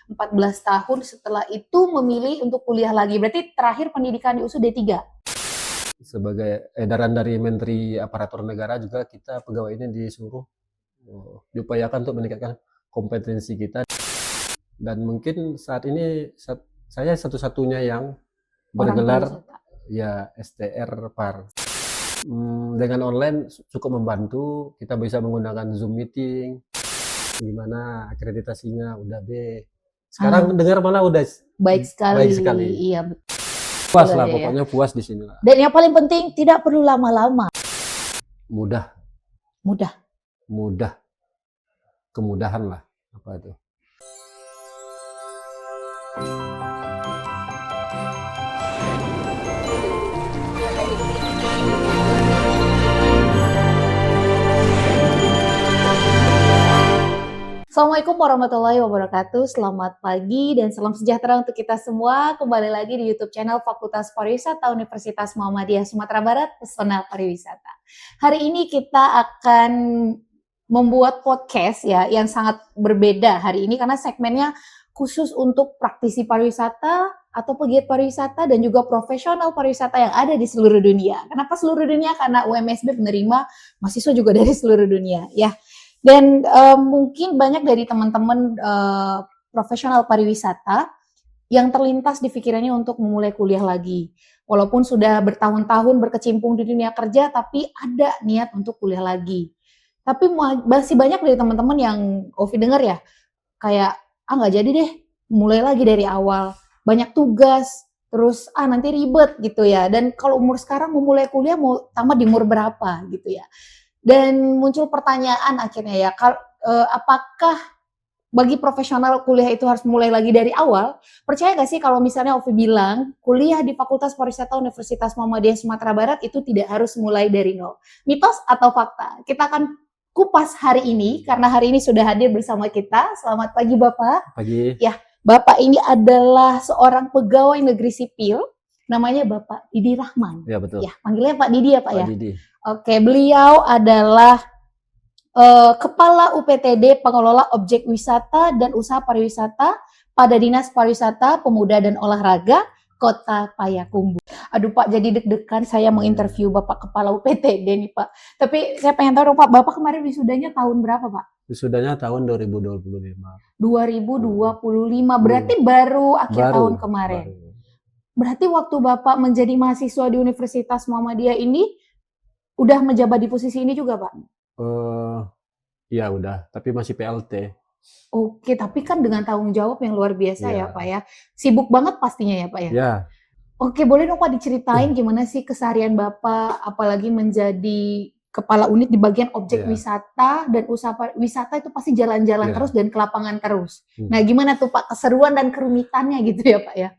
14 tahun, setelah itu memilih untuk kuliah lagi. Berarti terakhir pendidikan di USU D3? Sebagai edaran dari Menteri Aparatur Negara juga kita pegawai ini disuruh diupayakan untuk meningkatkan kompetensi kita, dan mungkin saat ini saya satu-satunya yang Orang bergelar pariwisata. ya STR PAR. Dengan online cukup membantu, kita bisa menggunakan Zoom meeting, gimana akreditasinya udah B. Sekarang dengar malah udah Baik baik sekali. sekali. Iya, Puas betul lah ya. pokoknya, puas di sini lah. Dan yang paling penting tidak perlu lama-lama. Mudah, Mudah. kemudahan lah apa itu. Assalamualaikum warahmatullahi wabarakatuh. Selamat pagi dan salam sejahtera untuk kita semua. Kembali lagi di YouTube channel Fakultas Pariwisata Universitas Muhammadiyah Sumatera Barat, Pesona Pariwisata. Hari ini kita akan membuat podcast ya yang sangat berbeda hari ini karena segmennya khusus untuk praktisi pariwisata atau pegiat pariwisata dan juga profesional pariwisata yang ada di seluruh dunia. Kenapa seluruh dunia? Karena UMSB menerima mahasiswa juga dari seluruh dunia ya. Dan mungkin banyak dari teman-teman profesional pariwisata yang terlintas di pikirannya untuk memulai kuliah lagi. Walaupun sudah bertahun-tahun berkecimpung di dunia kerja, tapi ada niat untuk kuliah lagi. Tapi masih banyak dari teman-teman yang Ovi dengar ya, kayak nggak jadi deh, mulai lagi dari awal. Banyak tugas, terus nanti ribet gitu ya. Dan kalau umur sekarang mau mulai kuliah mau tamat di umur berapa gitu ya. Dan muncul pertanyaan akhirnya ya, apakah bagi profesional kuliah itu harus mulai lagi dari awal? Percaya gak sih kalau misalnya Ovi bilang kuliah di Fakultas Pariwisata Universitas Muhammadiyah Sumatera Barat itu tidak harus mulai dari nol? Mitos atau fakta? Kita akan kupas hari ini karena hari ini sudah hadir bersama kita. Selamat pagi Bapak. Pagi. Ya, Bapak ini adalah seorang pegawai negeri sipil. Namanya Bapak Didi Rahman. Ya betul. Ya, panggilnya Pak Didi ya Pak ya. Didi. Oke, beliau adalah Kepala UPTD Pengelola Objek Wisata dan Usaha Pariwisata pada Dinas Pariwisata, Pemuda dan Olahraga Kota Payakumbuh. Aduh Pak, jadi deg-degan saya mau interview Bapak Kepala UPTD nih Pak. Tapi saya pengen tahu dong Pak, Bapak kemarin wisudanya tahun berapa Pak? Wisudanya tahun 2025. 2025, berarti baru akhir tahun kemarin. Berarti waktu Bapak menjadi mahasiswa di Universitas Muhammadiyah ini udah menjabat di posisi ini juga Pak? Ya udah, tapi masih PLT. Oke, tapi kan dengan tanggung jawab yang luar biasa ya Pak ya. Sibuk banget pastinya ya Pak ya? Ya. Oke, boleh dong Pak diceritain gimana sih keseharian Bapak, apalagi menjadi kepala unit di bagian objek wisata dan usaha wisata itu pasti jalan-jalan terus dan ke lapangan terus. Nah gimana tuh Pak keseruan dan kerumitannya gitu ya Pak ya?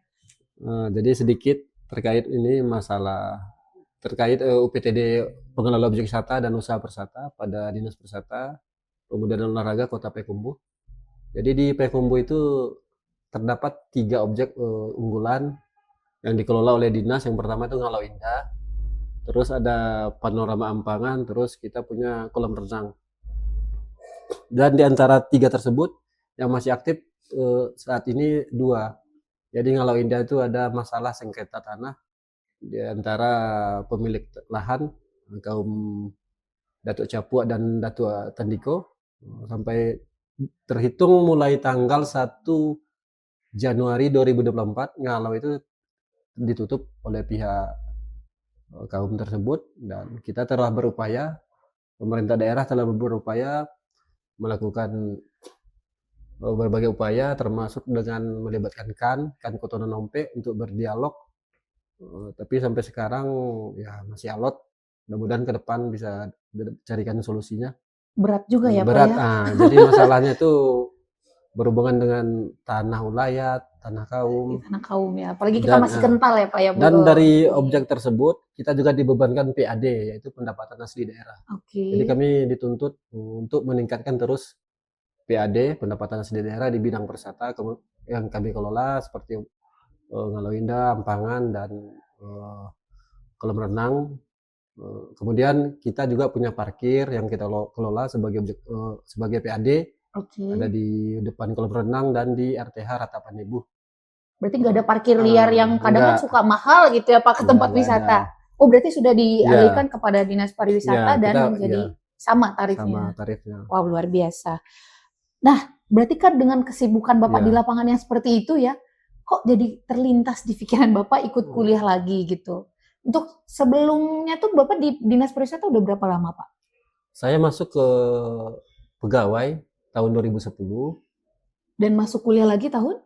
Jadi sedikit terkait ini masalah terkait UPTD Pengelola Objek Wisata dan Usaha Persata pada Dinas Persata, Pemuda dan Olahraga Kota Payakumbuh. Jadi di Payakumbuh itu terdapat 3 objek unggulan yang dikelola oleh dinas. Yang pertama itu Ngalau Indah, terus ada Panorama Ampangan, terus kita punya kolam renang. Dan di antara 3 tersebut yang masih aktif saat ini 2. Jadi Ngalau Indah itu ada masalah sengketa tanah di antara pemilik lahan kaum Datuk Capua dan Datuk Tandiko sampai terhitung mulai tanggal 1 Januari 2024 Ngalau itu ditutup oleh pihak kaum tersebut, dan kita telah berupaya, pemerintah daerah telah berupaya melakukan berbagai upaya termasuk dengan melibatkan KAN Kotono Nompe untuk berdialog, tapi sampai sekarang ya masih alot. Mudah-mudahan ke depan bisa carikan solusinya. Berat juga ya berat, Pak ya? Jadi masalahnya itu berhubungan dengan tanah ulayat, tanah kaum. Tanah kaum ya, apalagi kita masih kental ya Pak ya. Dan dari objek tersebut kita juga dibebankan PAD, yaitu pendapatan asli daerah. Jadi kami dituntut untuk meningkatkan terus PAD, pendapatan asli daerah di bidang persata yang kami kelola seperti Ngalau Indah, Ampangan, dan kolam renang. Kemudian kita juga punya parkir yang kita kelola sebagai objek, sebagai PAD. Ada Oke. di depan kolam renang dan di RTH Ratapan Ibu. Berarti nggak ada parkir liar yang kadang kan Enggak, suka mahal gitu ya Pak ke ya tempat enggak ada. wisata. Oh berarti sudah Ya, dialihkan kepada Dinas ya Pariwisata dan kita ya menjadi sama sama tarifnya. tarifnya. Wow luar biasa. Nah berarti kan dengan kesibukan Bapak di Ya. lapangan yang seperti itu ya, kok jadi terlintas di pikiran Bapak ikut kuliah lagi gitu? Untuk sebelumnya tuh Bapak di Dinas Pariwisata udah berapa lama Pak? Saya masuk ke pegawai tahun 2010, Dan masuk kuliah lagi tahun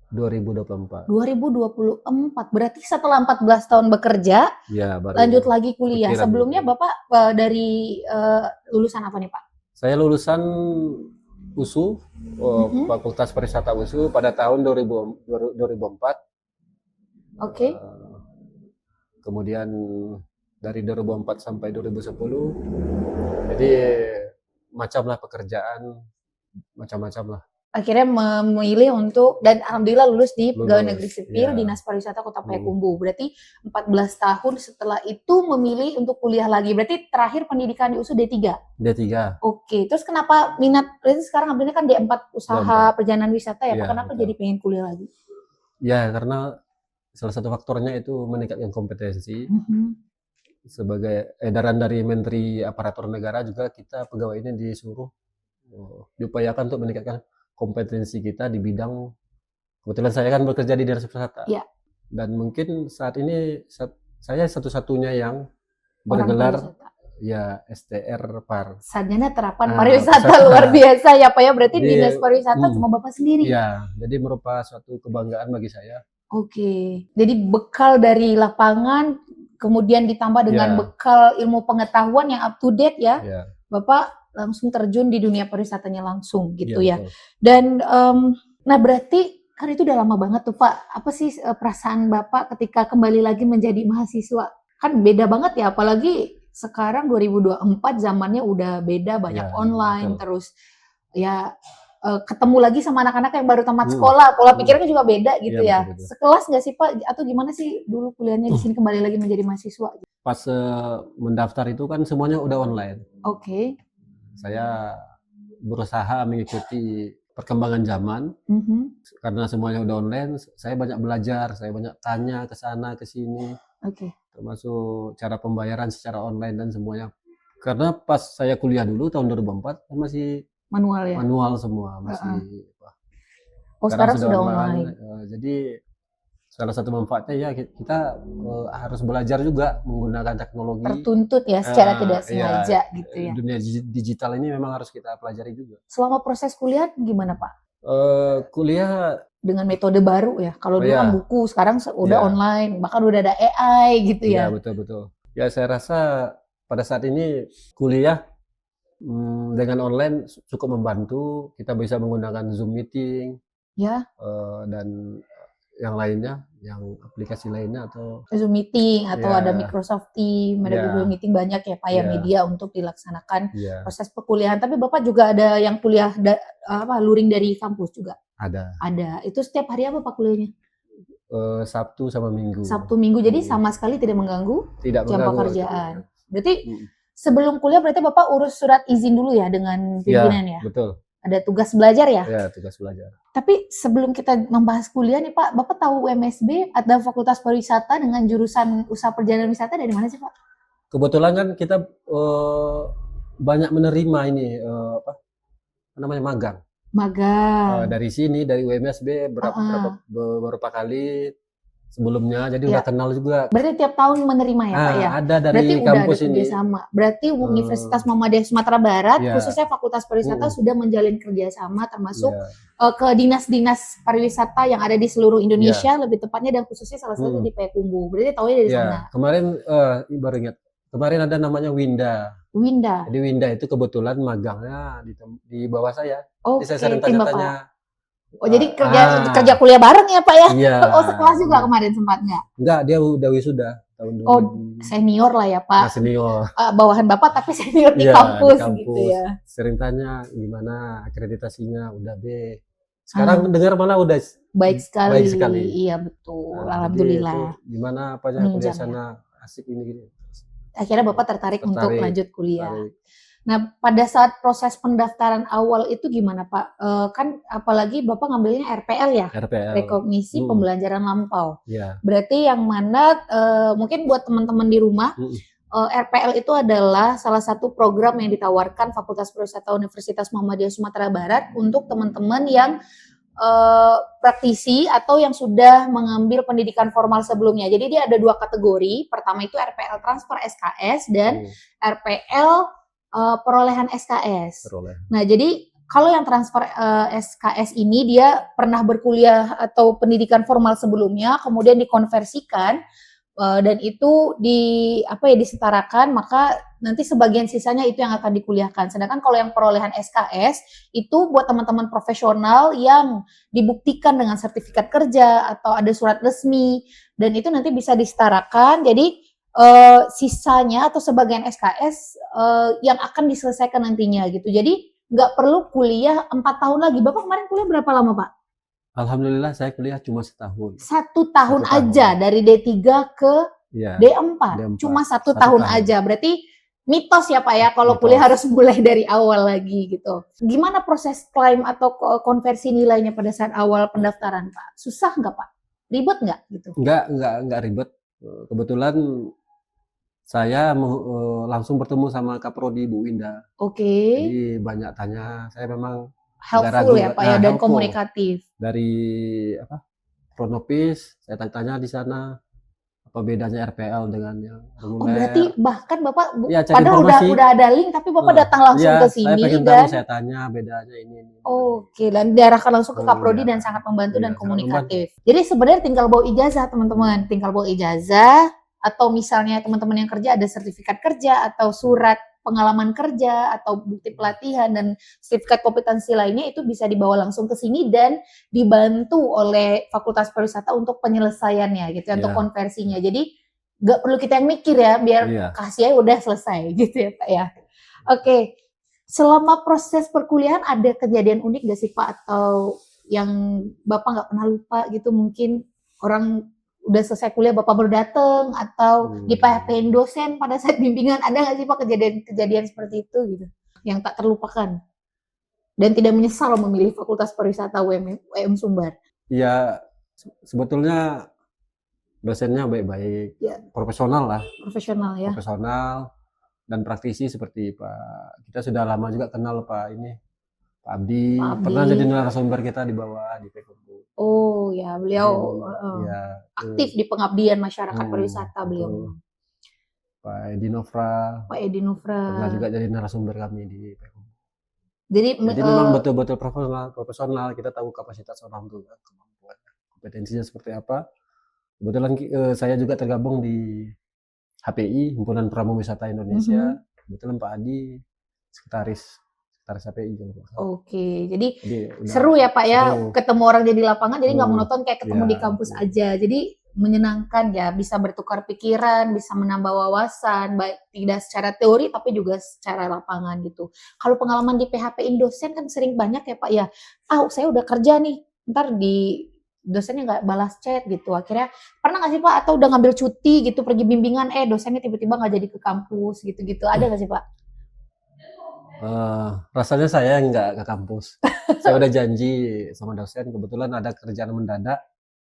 2024. 2024. Berarti setelah 14 tahun bekerja, Ya, baru lanjut lagi kuliah. pikiran Sebelumnya gitu. Bapak dari lulusan apa nih Pak? Saya lulusan USU, Mhm. Fakultas Pariwisata USU pada tahun 2004. Oke. Eh, Kemudian dari 2004 sampai 2010, jadi macamlah pekerjaan, macam-macam lah. Akhirnya memilih untuk dan alhamdulillah lulus di Pegawai Negeri Lulus, Sipil ya. Dinas Pariwisata Kota Hmm. Payakumbuh. Berarti 14 tahun setelah itu memilih untuk kuliah lagi. Berarti terakhir pendidikan di USU D3. D3. Oke, terus kenapa minat berarti sekarang ambilnya kan D4 usaha D4. perjalanan wisata ya Pak? Ya, Kenapa betul. jadi pengen kuliah lagi? Ya, karena salah satu faktornya itu meningkatkan kompetensi. Sebagai edaran dari Menteri Aparatur Negara juga kita pegawai ini disuruh diupayakan untuk meningkatkan kompetensi kita di bidang, kebetulan saya kan bekerja di Dinas Pariwisata. Iya. Dan mungkin saat ini saya satu-satunya yang Orang bergelar pariwisata. ya STR Par. Sarjana terapan Ah, pariwisata wisata. luar biasa ya Pak ya. Berarti Jadi, Dinas Pariwisata cuma Bapak sendiri. ya, jadi merupakan suatu kebanggaan bagi saya. Oke. Jadi bekal dari lapangan kemudian ditambah dengan Ya. bekal ilmu pengetahuan yang up to date ya. Ya, Bapak langsung terjun di dunia pariwisatanya langsung gitu iya, ya. betul. Dan nah berarti kan itu udah lama banget tuh Pak. Apa sih perasaan Bapak ketika kembali lagi menjadi mahasiswa? Kan beda banget ya, apalagi sekarang 2024 zamannya udah beda, banyak Ya, online, betul. terus ya ketemu lagi sama anak-anak yang baru tamat sekolah, pola pikirnya juga beda gitu Iya, ya. betul. Sekelas nggak sih Pak? Atau gimana sih dulu kuliahnya di sini kembali lagi menjadi mahasiswa? Pas mendaftar itu kan semuanya udah online. Oke. Saya berusaha mengikuti perkembangan zaman. Karena semuanya udah online, saya banyak belajar, saya banyak tanya ke sana ke sini. Oke. Termasuk cara pembayaran secara online dan semuanya. Karena pas saya kuliah dulu tahun 2004 masih Manual ya. manual semua, masih Oh sekarang sudah online. Jadi salah satu manfaatnya ya kita harus belajar juga menggunakan teknologi. Tertuntut ya secara tidak Iya, sengaja gitu ya. dunia digital ini memang harus kita pelajari juga. Selama proses kuliah gimana Pak? Kuliah Dengan metode baru ya. Kalau dulu kan ya, buku, sekarang udah ya, online, bahkan udah ada AI gitu ya ya. betul. Ya saya rasa pada saat ini kuliah dengan online cukup membantu. Kita bisa menggunakan Zoom meeting Ya. Dan yang lainnya, yang aplikasi lainnya atau Zoom meeting atau Ya. ada Microsoft Teams, ada Ya. Google Meeting banyak ya Pak ya Ya. media untuk dilaksanakan ya proses perkuliahan. Tapi Bapak juga ada yang kuliah luring dari kampus juga? ada Ada. Itu setiap hari apa Pak kuliahnya? Sabtu sama Minggu. Sabtu Minggu. Jadi sama sekali tidak mengganggu Tidak jam mengganggu. pekerjaan. Berarti sebelum kuliah berarti Bapak urus surat izin dulu ya dengan pimpinan ya? Betul. Ada tugas belajar ya? Ya, tugas belajar. Tapi sebelum kita membahas kuliah nih Pak, Bapak tahu UMSB ada Fakultas Pariwisata dengan jurusan usaha perjalanan wisata dari mana sih Pak? Kebetulan kan kita banyak menerima ini magang. Magang. Dari sini, dari UMSB beberapa kali sebelumnya, jadi udah kenal juga. Berarti tiap tahun menerima ya Pak ya? Ada dari berarti kampus udah ada kerjasama. Berarti Universitas Muhammadiyah Sumatera Barat, khususnya Fakultas Pariwisata sudah menjalin kerjasama termasuk ke dinas-dinas pariwisata yang ada di seluruh Indonesia, lebih tepatnya dan khususnya salah satu di Payakumbuh. Berarti tahunya dari sana. Kemarin baru ingat. Kemarin ada namanya Winda. Jadi Winda itu kebetulan magangnya di bawah saya. Oh, saya sering tanya-tanya. Oh, jadi kerja kuliah bareng ya Pak ya? Iya. Oh, sekelas juga kemarin sempat nggak? Enggak, dia udah wisuda tahun 2000. Oh, senior lah ya Pak. Senior. Bawahan Bapak tapi senior di kampus gitu ya. Sering tanya gimana akreditasinya, udah B. Sekarang dengar malah udah baik sekali. Baik sekali. Iya betul. Alhamdulillah. Gimana apanya kuliah sana asik ini. Akhirnya Bapak tertarik untuk lanjut kuliah. Nah, pada saat proses pendaftaran awal itu gimana Pak? Kan apalagi Bapak ngambilnya RPL ya? RPL. Rekognisi Pembelajaran Lampau. Iya. Berarti yang mana mungkin buat teman-teman di rumah, RPL itu adalah salah satu program yang ditawarkan Fakultas Pariwisata Universitas Muhammadiyah Sumatera Barat untuk teman-teman yang praktisi atau yang sudah mengambil pendidikan formal sebelumnya. Jadi dia ada 2 kategori. Pertama itu RPL transfer SKS dan RPL perolehan SKS. Nah, jadi kalau yang transfer SKS ini dia pernah berkuliah atau pendidikan formal sebelumnya, kemudian dikonversikan dan itu disetarakan, maka nanti sebagian sisanya itu yang akan dikuliahkan. Sedangkan kalau yang perolehan SKS itu buat teman-teman profesional yang dibuktikan dengan sertifikat kerja atau ada surat resmi, dan itu nanti bisa disetarakan. Jadi sisanya atau sebagian SKS yang akan diselesaikan nantinya gitu. Jadi nggak perlu kuliah 4 tahun lagi. Bapak kemarin kuliah berapa lama, Pak? Alhamdulillah saya kuliah cuma setahun. 1 tahun aja dari D3 ke D4. Cuma 1 tahun aja. Berarti mitos ya Pak ya kalau kuliah harus mulai dari awal lagi gitu. Gimana proses klaim atau konversi nilainya pada saat awal pendaftaran Pak? Susah nggak Pak? Ribet nggak gitu? Nggak ribet. Kebetulan saya langsung bertemu sama Kaprodi Bu Winda. Jadi banyak tanya. Saya memang helpful ya Pak ya, dan komunikatif. Dari Pronopis, saya tanya di sana apa bedanya RPL dengan yang reguler. Berarti bahkan Bapak padahal udah ada link tapi Bapak datang langsung ke sini saya pengen tahu, saya tanya bedanya ini. Dan diarahkan langsung ke Kaprodi dan sangat membantu dan komunikatif. Jadi sebenarnya tinggal bawa ijazah teman-teman, tinggal bawa ijazah atau misalnya teman-teman yang kerja ada sertifikat kerja atau surat pengalaman kerja atau bukti pelatihan dan sertifikat kompetensi lainnya, itu bisa dibawa langsung ke sini dan dibantu oleh Fakultas Pariwisata untuk penyelesaiannya gitu, untuk konversinya. Jadi nggak perlu kita yang mikir ya, biar kasih aja udah selesai gitu ya Pak ya. Oke. Selama proses perkuliahan ada kejadian unik gak sih Pak, atau yang Bapak nggak pernah lupa gitu? Mungkin orang udah selesai kuliah Bapak baru datang, atau di PHP-in dosen pada saat bimbingan, ada nggak sih Pak kejadian seperti itu gitu yang tak terlupakan dan tidak menyesal memilih Fakultas Pariwisata UM Sumbar? Ya sebetulnya dosennya baik-baik, profesional lah. Profesional dan praktisi seperti Pak. Kita sudah lama juga kenal Pak Abdi. Pernah jadi narasumber kita di bawah di Pekumbu. Oh ya, beliau aktif di pengabdian masyarakat pariwisata beliau. Pak Edi Nofra. Pernah juga jadi narasumber kami di Pekumbu. Jadi memang betul-betul profesional. Kita tahu kapasitas orang itu, kemampuan, kompetensinya seperti apa. Kebetulan saya juga tergabung di HPI, Himpunan Pramu Wisata Indonesia. Kebetulan Pak Adi sekretaris HPI. Jadi seru ya Pak ya, ketemu orang di lapangan, jadi nggak monoton kayak ketemu di kampus aja. Jadi menyenangkan ya, bisa bertukar pikiran, bisa menambah wawasan, baik tidak secara teori tapi juga secara lapangan gitu. Kalau pengalaman di PHP-in dosen kan sering banyak ya Pak ya, saya udah kerja nih, ntar di dosennya nggak balas chat gitu. Akhirnya pernah nggak sih Pak, atau udah ngambil cuti gitu pergi bimbingan, dosennya tiba-tiba nggak jadi ke kampus gitu-gitu, ada nggak sih Pak? Rasanya saya nggak ke kampus. Saya udah janji sama dosen, kebetulan ada kerjaan mendadak.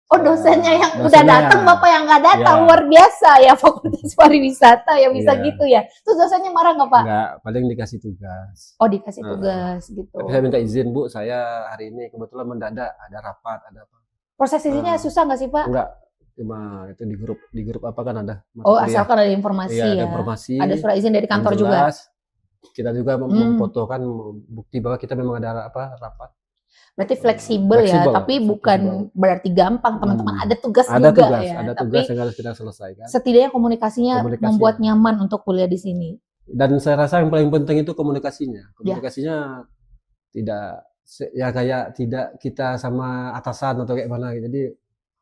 Dosennya yang udah datang, Bapak yang nggak datang, luar biasa ya Fakultas Pariwisata yang bisa gitu ya. Terus dosennya marah nggak Pak? Nggak, paling dikasih tugas. Dikasih tugas gitu. Tapi saya minta izin Bu, saya hari ini kebetulan mendadak, ada rapat, ada apa. Proses izinnya susah nggak sih Pak? Enggak, cuma itu di grup apa kan ada. Asalkan ada informasi ya. Ada informasi. Ada surat izin dari kantor juga. Kita juga memfotokan bukti bahwa kita memang ada rapat. Berarti fleksibel ya, tapi bukan berarti gampang teman-teman. Ada tugas juga ya. Ada tugas yang harus kita selesaikan. Setidaknya komunikasinya membuat nyaman untuk kuliah di sini. Dan saya rasa yang paling penting itu komunikasinya. Komunikasinya tidak kayak tidak kita sama atasan atau kayak mana. Jadi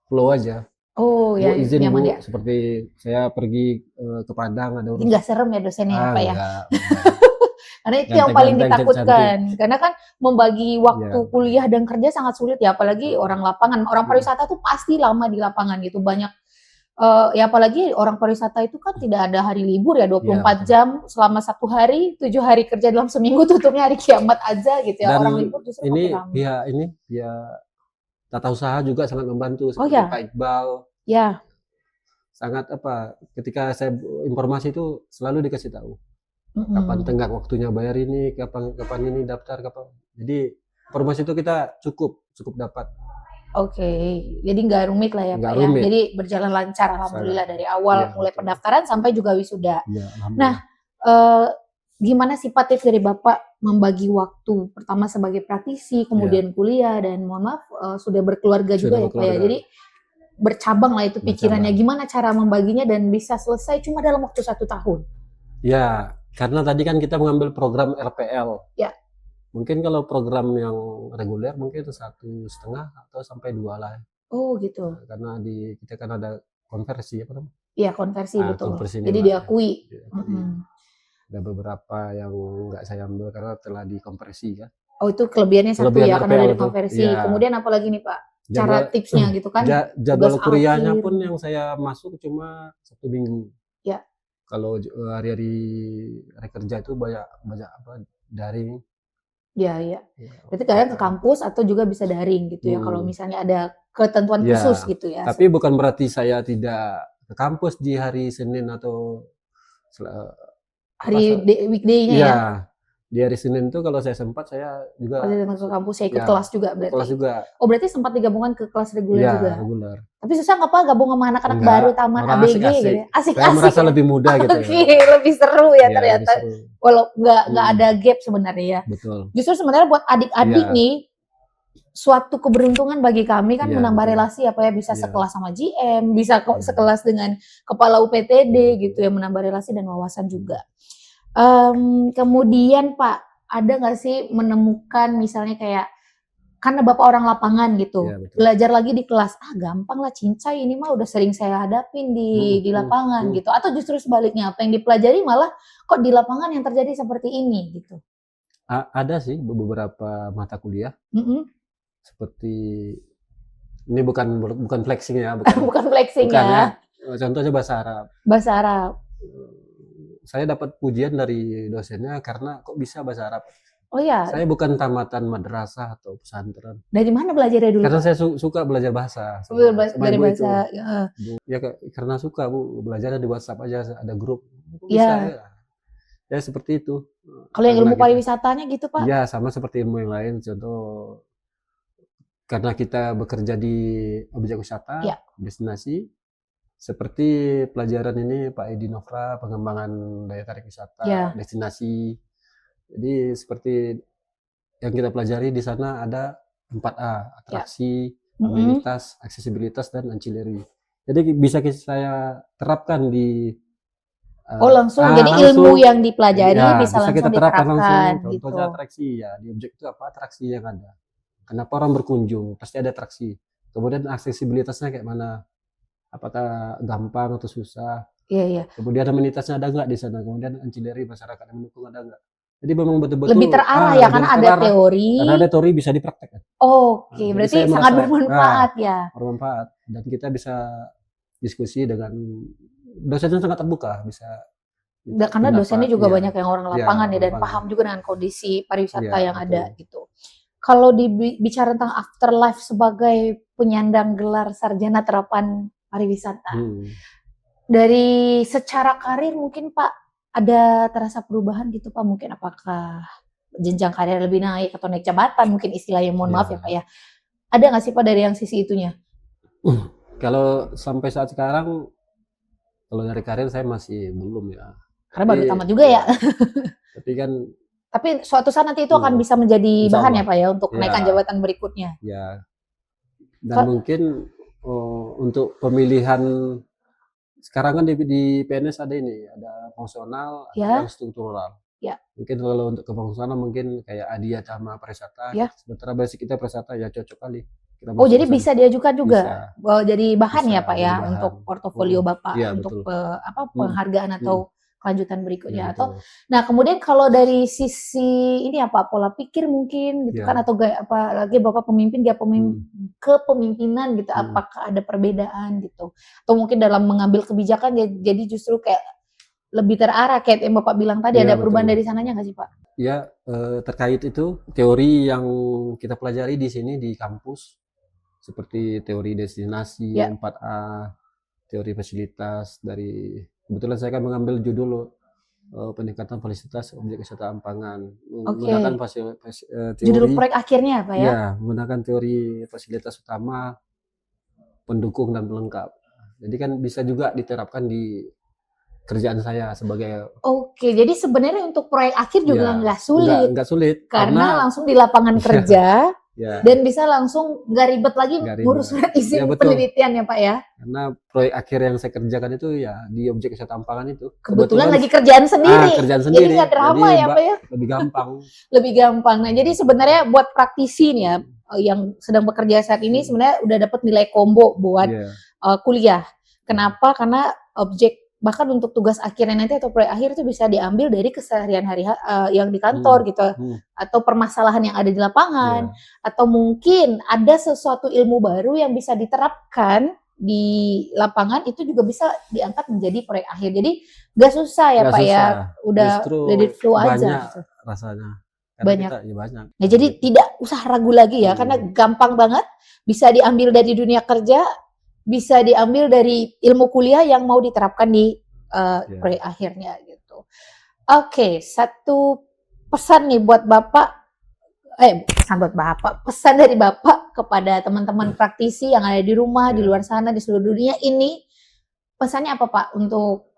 flow aja. Bu, izin Bu, seperti saya pergi ke Padang ada urusan. Nggak serem ya dosennya Pak ya? Karena itu yang paling ditakutkan. Karena kan membagi waktu kuliah dan kerja sangat sulit ya, apalagi orang lapangan. Orang pariwisata tuh pasti lama di lapangan gitu, banyak Ya apalagi orang pariwisata itu kan tidak ada hari libur ya, 24 Iya, betul. jam selama 1 hari, 7 hari kerja dalam seminggu, tutupnya hari kiamat aja gitu ya. Orang Dan libur justru makin ini ramai. pihak tata usaha juga sangat membantu Oh seperti ya? Pak Iqbal, Ya, sangat ketika saya informasi itu selalu dikasih tahu, kapan mhm. tenggat waktunya bayar ini, kapan kapan ini daftar, kapan. Jadi informasi itu kita cukup cukup dapat, Oke, jadi nggak rumit lah ya Pak nggak ya. rumit, Jadi berjalan lancar sangat. alhamdulillah dari awal Iya mulai betul. pendaftaran sampai juga wisuda. Iya Nah, alhamdulillah. eee, gimana sih Pak tips dari Bapak membagi waktu? Pertama sebagai praktisi, Iya, kemudian kuliah dan mohon maaf, sudah berkeluarga sudah juga ya Pak ya. berkeluarga, Jadi bercabang lah itu pikirannya, bercabang. gimana cara membaginya dan bisa selesai cuma dalam waktu 1 tahun? Ya, karena tadi kan kita mengambil program RPL. Ya, Mungkin kalau program yang reguler mungkin 1,5 atau sampai 2 lah. oh gitu. Karena kita kan ada konversi apa namanya? Iya konversi betul, Konversi jadi nilai. diakui. Diakui. Mhm. Ada beberapa yang nggak saya ambil karena telah dikonversi kan. Oh itu kelebihannya 1 Kelebihan ya karena RPL udah itu, dikonversi. ya Kemudian apalagi nih Pak, cara jadwal tipsnya gitu kan, tugas jadwal kuliahnya akhir pun gitu. yang saya masuk cuma 1 minggu. Ya, Kalau hari-hari hari kerja itu banyak banyak daring. iya iya. Ya, Berarti kalian ke kampus atau juga bisa daring gitu ya kalau mhm. misalnya ada ketentuan khusus Ya, gitu ya? tapi bukan berarti saya tidak ke kampus di hari Senin atau sela apa Hari se weekday-nya ya? iya, di hari Senin tuh kalau saya sempat saya Kalau juga datang ke kampus ya ikut ya kelas juga ke kelas berarti? juga. Oh berarti sempat digabungkan ke kelas reguler Iya, juga? reguler. Tapi susah nggak Pak gabung sama anak-anak baru Enggak, taman malah ABG gitu asik-asik. ya? Saya Asik-asik merasa ya? lebih muda gitu ya. Oke, lebih seru ya Iya, lebih ternyata, seru. walau nggak Mhm, ada gap sebenarnya ya. betul. Justru sebenarnya buat adik-adik Iya, nih, suatu keberuntungan bagi kami kan iya menambah betul. relasi apa ya, bisa Iya, sekelas sama GM, bisa iya, sekelas dengan kepala iya UPTD betul. gitu ya, menambah relasi dan wawasan Mhm, juga. Kemudian Pak, ada nggak sih menemukan misalnya kayak karena Bapak orang lapangan iya gitu, betul. belajar lagi di kelas, "Ah gampang lah cincai ini mah udah sering saya hadapin Mhm, di mhm, lapangan," mhm. gitu, atau justru sebaliknya, apa yang dipelajari malah kok di lapangan yang terjadi seperti ini gitu? Ada sih beberapa mata kuliah Mhm, seperti ini bukan bukan flexing ya, bukan bukan flexing bukan ya, ya, contohnya bahasa Arab. bahasa Arab. Saya dapat pujian dari dosennya karena kok bisa bahasa Arab. Oh ya, Saya bukan tamatan madrasah atau pesantren, dari mana belajarnya dulu karena Pak? saya suka belajar bahasa Oh sama dari ibu itu. bahasa heeh, Bu, ya karena suka Bu, belajarnya di WhatsApp aja ada grup. Kok bisa iya. ya? Ya seperti itu, Kalau yang karena ilmu kita pariwisatanya gitu Pak? iya sama seperti ilmu yang lain, contoh karena kita bekerja di objek wisata, Iya, destinasi, seperti pelajaran ini Pak Edi Nofra, pengembangan daya tarik wisata, iya, destinasi. Jadi seperti yang kita pelajari di sana ada 4A, iya, atraksi, mhm. amenitas, aksesibilitas, dan ancillary. Jadi bisa saya terapkan di Oh langsung, jadi ilmu langsung, yang dipelajari ya bisa bisa kita langsung terapkan langsung. diterapkan Contohnya gitu. atraksi ya, di objek itu apa atraksi yang ada. Kenapa orang berkunjung? Pasti ada atraksi. Kemudian aksesibilitasnya kayak mana? Apakah gampang atau susah? Iya iya. Kemudian amenitasnya ada nggak di sana? Kemudian ancillary masyarakat yang mendukung ada nggak? Jadi memang Lebih betul-betul terarah ya lebih karena ada terarah karena ada teori. teori bisa dipraktekkan. Oke, Jadi berarti saya sangat merasa bermanfaat ya. bermanfaat dan kita bisa diskusi dengan dosennya sangat terbuka, bisa minta Karena dosennya pendapat, juga iya, banyak yang orang iya lapangan ya orang dan lapangan, paham juga dengan kondisi iya pariwisata yang ada betul, gitu. Kalau bicara tentang afterlife sebagai penyandang gelar sarjana terapan pariwisata, mhm. dari secara karir mungkin Pak ada terasa perubahan gitu Pak? Mungkin apakah jenjang karir lebih naik atau naik jabatan mungkin istilahnya, mohon maaf ya Pak Ya, ya. Ada nggak sih Pak dari yang sisi itunya? kalau sampai saat sekarang, kalau dari karir saya masih belum ya, Karena baru tapi tamat juga ya. ya, tapi kan Tapi suatu saat nanti itu akan iya, bisa menjadi bahan ya insyaallah, Pak ya untuk iya, kenaikan jabatan berikutnya. iya, dan Ka mungkin, untuk pemilihan sekarang kan di PNS ada ini, ada fungsional, ada yang ya, struktural. ya, Mungkin kalau untuk ke fungsional mungkin kayak Adia sama Pariwisata, ya. sementara basic kita Pariwisata ya cocok kali kita Oh masuk jadi ke sana. bisa diajukan juga, Bisa jadi bahan bisa ya Pak jadi ya bahan. untuk Mhm, portofolio Bapak iya untuk betul, apa, mhm, penghargaan mhm, atau kelanjutan iya berikutnya atau betul, nah kemudian kalau dari sisi ini ya Pak, pola pikir mungkin gitu kan iya, atau apalagi Bapak pemimpin, gaya mhm. kepemimpinan gitu, apakah ada perbedaan gitu? Atau mungkin dalam mengambil kebijakan jadi justru kayak lebih terarah kayak yang Bapak bilang tadi, Iya, ada perubahan betul. dari sananya nggak sih, Pak? Ya, terkait itu teori yang kita pelajari di sini di kampus seperti teori destinasi Ya, 4A, teori fasilitas dari kebetulan saya kan mengambil judul peningkatan fasilitas objek wisata Ampangan menggunakan oke. Judul teori proyek akhirnya apa ya? ya menggunakan teori fasilitas utama, pendukung dan pelengkap. Jadi kan bisa juga diterapkan di kerjaan saya sebagai Oke, jadi sebenarnya untuk proyek akhir juga ya nggak sulit, nggak sulit karena karena langsung di lapangan kerja ya dan bisa langsung nggak ribet lagi nggak ngurus ribet. isi Ya betul. penelitian ya, Pak, ya? Karena proyek akhir yang saya kerjakan itu ya di objek wisata Ampangan itu. Kebetulan Kebetulan lagi kerjaan sendiri, kerjaan jadi sendiri. nggak Jadi drama ya, Mbak Pak, ya? lebih gampang. Lebih gampang. Nah, jadi sebenarnya buat praktisi nih ya, Hmm, yang sedang bekerja saat ini hmm, sebenarnya udah dapat nilai combo buat iya. kuliah. Hmm, Kenapa? Karena bahkan untuk tugas akhirnya nanti atau proyek akhir itu bisa diambil dari keseharian yang di hmm, kantor gitu, hmm, atau permasalahan yang ada di lapangan, iya. atau mungkin ada sesuatu ilmu baru yang bisa diterapkan di lapangan itu juga bisa diangkat menjadi proyek akhir. Jadi nggak susah ya Nggak Pak ya, susah. udah Justru let it flow aja banyak gitu. rasanya. Karena Banyak. kita ya banyak Nah, jadi subjeknya. tidak usah ragu lagi ya, karena Hmm, gampang banget, bisa diambil dari dunia kerja, bisa diambil dari ilmu kuliah yang mau diterapkan di ya. proyek akhirnya gitu. Oke, satu pesan nih buat Bapak, pesan buat Bapak, pesan dari Bapak kepada teman-teman praktisi yang ada di rumah, di luar Ya. sana, di seluruh dunia ini, pesannya apa Pak untuk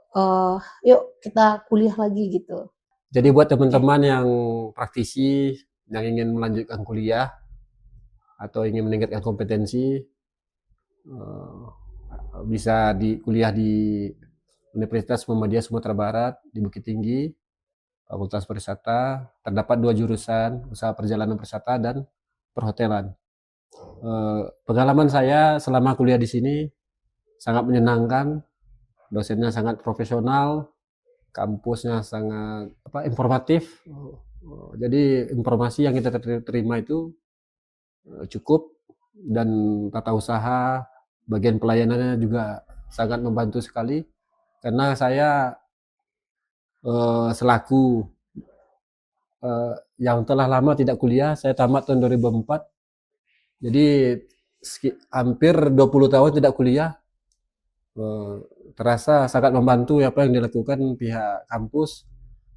yuk kita kuliah lagi gitu? Jadi buat teman-teman yang praktisi yang ingin melanjutkan kuliah atau ingin meningkatkan kompetensi eh, bisa kuliah di Universitas Muhammadiyah Sumatera Barat di Bukit Tinggi, Fakultas Pariwisata. Terdapat 2 jurusan, Usaha Perjalanan Wisata dan Perhotelan. Pengalaman saya selama kuliah di sini sangat menyenangkan, dosennya sangat profesional, kampusnya sangat informatif. Jadi informasi yang kita terima itu cukup dan tata usaha, bagian pelayanannya juga sangat membantu sekali karena saya selaku yang telah lama tidak kuliah, saya tamat tahun 2004. Jadi hampir 20 tahun tidak kuliah, eh, terasa sangat membantu apa yang dilakukan pihak kampus.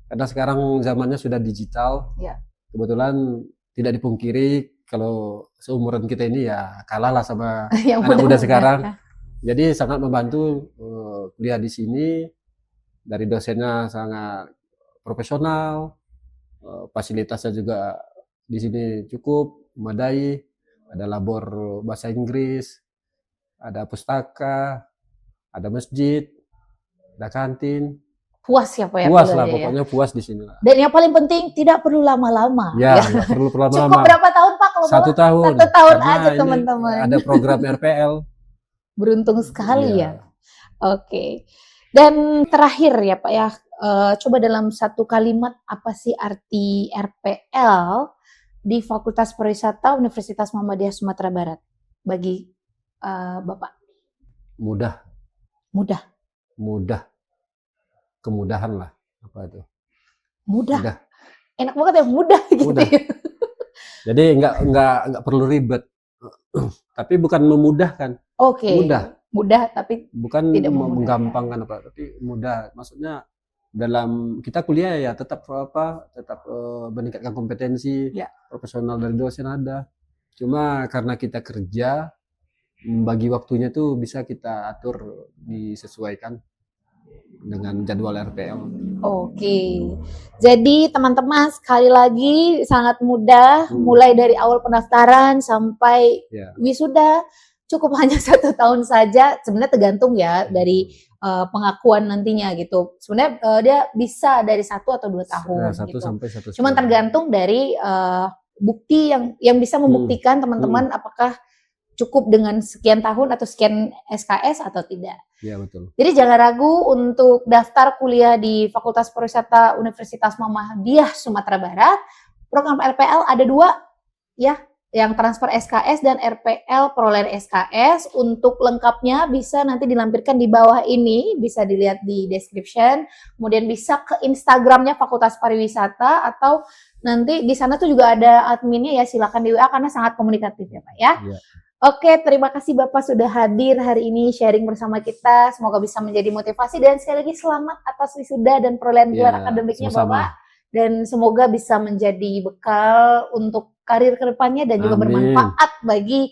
Karena sekarang zamannya sudah digital. Ya. Kebetulan tidak dipungkiri kalau seumuran kita ini ya kalah lah sama Yang anak muda muda-muda sekarang. ya. Jadi sangat membantu kuliah di sini. Dari dosennya sangat profesional, fasilitasnya juga di sini cukup memadai, ada labor bahasa Inggris, ada pustaka, ada masjid, ada kantin. Puas ya Pak ya Puas lah, kuliahnya ya. pokoknya puas di sini lah. Dan yang paling penting tidak perlu lama-lama Ya, ya. nggak perlu Cukup lama-lama. berapa tahun Pak kalau Satu boleh? tahun, 1 tahun karena aja ini teman-teman. ada program RPL. Beruntung sekali ya. Ya, Oke. Dan terakhir ya Pak ya, coba dalam satu kalimat apa sih arti RPL di Fakultas Pariwisata Universitas Muhammadiyah Sumatera Barat bagi Bapak? mudah, Mudah. mudah, kemudahan lah. Apa itu? Mudah. Mudah, Enak banget ya, mudah gitu mudah. ya. Jadi nggak perlu ribet. Tapi bukan memudahkan, Oke, mudah. mudah tapi Bukan tidak memudahkan. menggampangkan apa, tapi mudah. Maksudnya dalam kita kuliah ya tetap tetap meningkatkan kompetensi Ya. profesional dari dosen ada. Cuma karena kita kerja, bagi waktunya tuh bisa kita atur disesuaikan dengan jadwal RPL. Oke, jadi teman-teman sekali lagi sangat mudah, mulai dari awal pendaftaran sampai Ya, wisuda cukup hanya 1 tahun saja. Sebenarnya tergantung ya dari pengakuan nantinya gitu. Sebenarnya dia bisa dari 1 atau 2 tahun 1 gitu. sampai 1,5. Cuman tergantung dari bukti yang bisa membuktikan teman-teman apakah cukup dengan sekian tahun atau sekian SKS atau tidak. Iya betul. Jadi jangan ragu untuk daftar kuliah di Fakultas Pariwisata Universitas Muhammadiyah Sumatera Barat. Program RPL ada 2 ya. yang transfer SKS dan RPL perolehan SKS. Untuk lengkapnya bisa nanti dilampirkan di bawah ini, bisa dilihat di description. Kemudian bisa ke Instagramnya Fakultas Pariwisata atau nanti di sana tuh juga ada adminnya ya, silakan di WA karena sangat komunikatif ya Pak ya. Iya. Oke, terima kasih Bapak sudah hadir hari ini sharing bersama kita. Semoga bisa menjadi motivasi dan sekali lagi selamat atas wisuda dan perolehan gelar Iya, akademiknya sama-sama. Bapak. Dan semoga bisa menjadi bekal untuk karir kedepannya dan juga Amin. bermanfaat bagi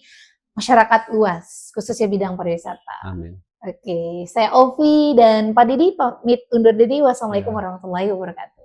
masyarakat luas, khususnya bidang pariwisata. Amin. Oke, saya Ovi dan Pak Didi pamit undur diri. Wassalamualaikum Ya. warahmatullahi wabarakatuh.